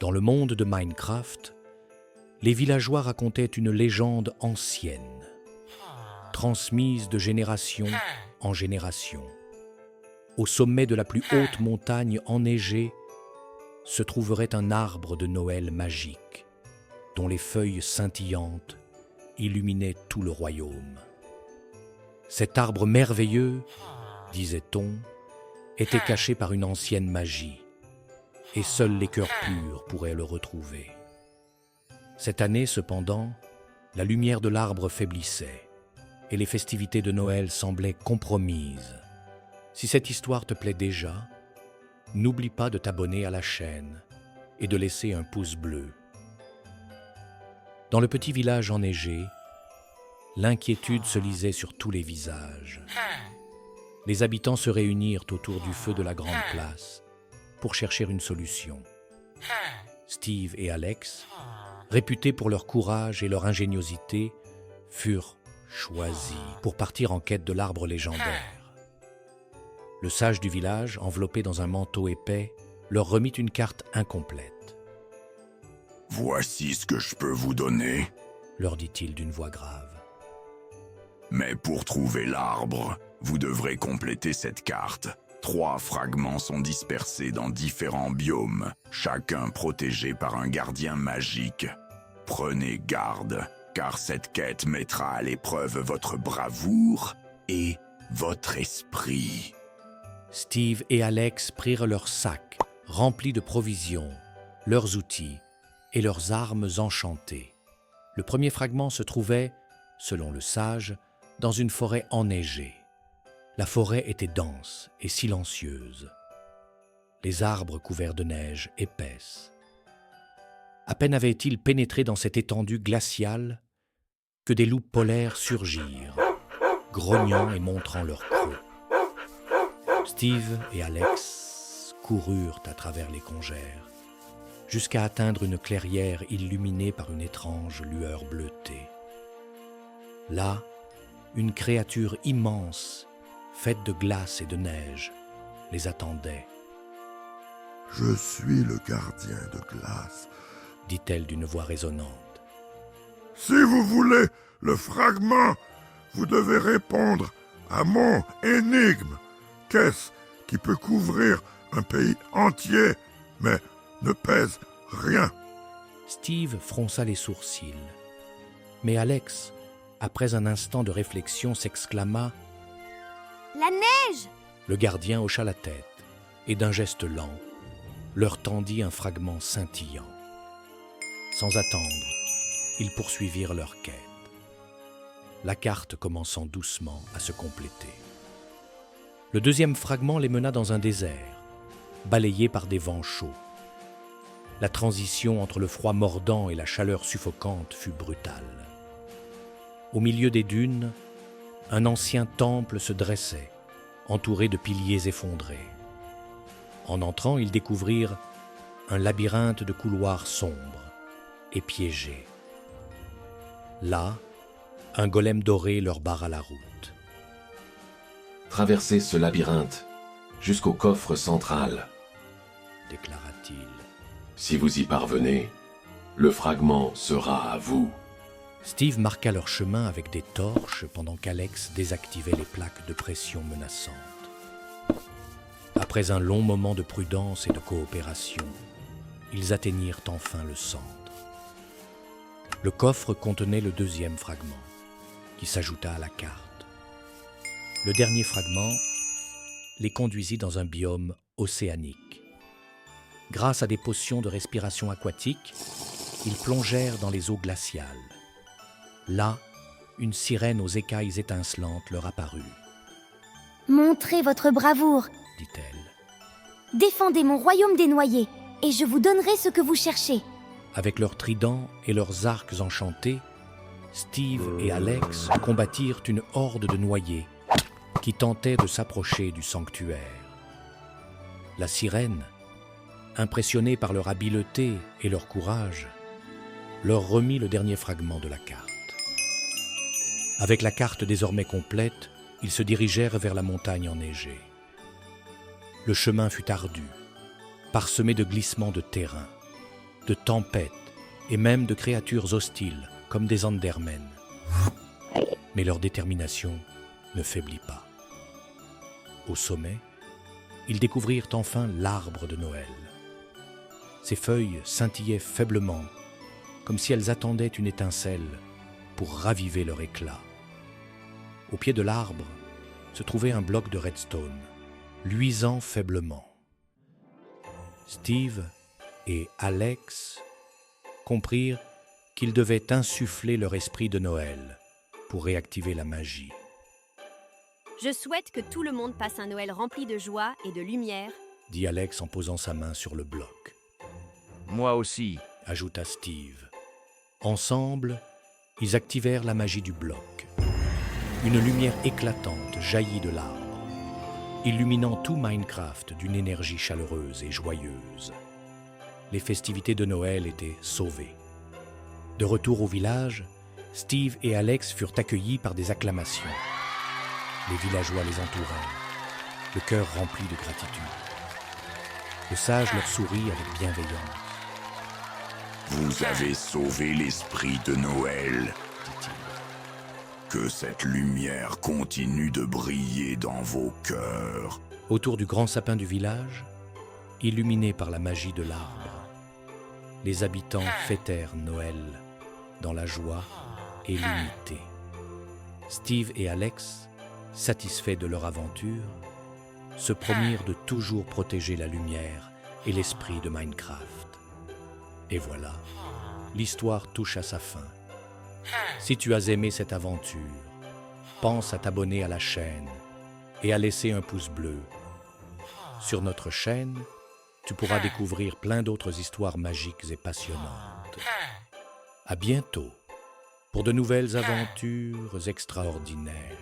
Dans le monde de Minecraft, les villageois racontaient une légende ancienne, transmise de génération en génération. Au sommet de la plus haute montagne enneigée se trouverait un arbre de Noël magique, dont les feuilles scintillantes illuminaient tout le royaume. Cet arbre merveilleux, disait-on, était caché par une ancienne magie, et seuls les cœurs purs pourraient le retrouver. Cette année, cependant, la lumière de l'arbre faiblissait, et les festivités de Noël semblaient compromises. Si cette histoire te plaît déjà, n'oublie pas de t'abonner à la chaîne et de laisser un pouce bleu. Dans le petit village enneigé, l'inquiétude se lisait sur tous les visages. Les habitants se réunirent autour du feu de la grande place pour chercher une solution. Steve et Alex, réputés pour leur courage et leur ingéniosité, furent choisis pour partir en quête de l'arbre légendaire. Le sage du village, enveloppé dans un manteau épais, leur remit une carte incomplète. « Voici ce que je peux vous donner, » leur dit-il d'une voix grave. « Mais pour trouver l'arbre, vous devrez compléter cette carte. 3 fragments sont dispersés dans différents biomes, chacun protégé par un gardien magique. Prenez garde, car cette quête mettra à l'épreuve votre bravoure et votre esprit. » Steve et Alex prirent leurs sacs remplis de provisions, leurs outils et leurs armes enchantées. Le premier fragment se trouvait, selon le sage, dans une forêt enneigée. La forêt était dense et silencieuse. Les arbres couverts de neige épaisse. À peine avaient-ils pénétré dans cette étendue glaciale que des loups polaires surgirent, grognant et montrant leurs crocs. Steve et Alex coururent à travers les congères, jusqu'à atteindre une clairière illuminée par une étrange lueur bleutée. Là, une créature immense, faite de glace et de neige, les attendait. « Je suis le gardien de glace, » dit-elle d'une voix résonnante. « Si vous voulez le fragment, vous devez répondre à mon énigme. Qu'est-ce qui peut couvrir un pays entier, mais ne pèse rien ?» Steve fronça les sourcils. Mais Alex, après un instant de réflexion, s'exclama « La neige !» Le gardien hocha la tête et d'un geste lent, leur tendit un fragment scintillant. Sans attendre, ils poursuivirent leur quête, la carte commençant doucement à se compléter. Le deuxième fragment les mena dans un désert, balayé par des vents chauds. La transition entre le froid mordant et la chaleur suffocante fut brutale. Au milieu des dunes, un ancien temple se dressait, entouré de piliers effondrés. En entrant, ils découvrirent un labyrinthe de couloirs sombres et piégés. Là, un golem doré leur barra la route. « Traversez ce labyrinthe jusqu'au coffre central, » déclara-t-il. « Si vous y parvenez, le fragment sera à vous. » Steve marqua leur chemin avec des torches pendant qu'Alex désactivait les plaques de pression menaçantes. Après un long moment de prudence et de coopération, ils atteignirent enfin le centre. Le coffre contenait le deuxième fragment, qui s'ajouta à la carte. Le dernier fragment les conduisit dans un biome océanique. Grâce à des potions de respiration aquatique, ils plongèrent dans les eaux glaciales. Là, une sirène aux écailles étincelantes leur apparut. « Montrez votre bravoure, » dit-elle. « Défendez mon royaume des noyés, et je vous donnerai ce que vous cherchez. » Avec leurs tridents et leurs arcs enchantés, Steve et Alex combattirent une horde de noyés qui tentaient de s'approcher du sanctuaire. La sirène, impressionnée par leur habileté et leur courage, leur remit le dernier fragment de la carte. Avec la carte désormais complète, ils se dirigèrent vers la montagne enneigée. Le chemin fut ardu, parsemé de glissements de terrain. de tempêtes et même de créatures hostiles comme des Endermen. Mais leur détermination ne faiblit pas. Au sommet, ils découvrirent enfin l'arbre de Noël. Ses feuilles scintillaient faiblement, comme si elles attendaient une étincelle pour raviver leur éclat. Au pied de l'arbre se trouvait un bloc de redstone, luisant faiblement. Steve et Alex comprirent qu'ils devaient insuffler leur esprit de Noël pour réactiver la magie. Je souhaite que tout le monde passe un Noël rempli de joie et de lumière, Dit Alex en posant sa main sur le bloc. Moi aussi. Ajouta Steve. Ensemble, ils activèrent la magie du bloc. Une lumière éclatante jaillit de l'arbre, illuminant tout Minecraft d'une énergie chaleureuse et joyeuse. Les festivités de Noël étaient sauvées. De retour au village, Steve et Alex furent accueillis par des acclamations. Les villageois les entourèrent, le cœur rempli de gratitude. Le sage leur sourit avec bienveillance. Vous avez sauvé l'esprit de Noël, dit-il. Que cette lumière continue de briller dans vos cœurs. Autour du grand sapin du village, illuminé par la magie de l'arbre, les habitants fêtèrent Noël dans la joie et l'unité. Steve et Alex, satisfaits de leur aventure, se promirent de toujours protéger la lumière et l'esprit de Minecraft. Et voilà, l'histoire touche à sa fin. Si tu as aimé cette aventure, pense à t'abonner à la chaîne et à laisser un pouce bleu. Sur notre chaîne, tu pourras découvrir plein d'autres histoires magiques et passionnantes. À bientôt pour de nouvelles aventures extraordinaires.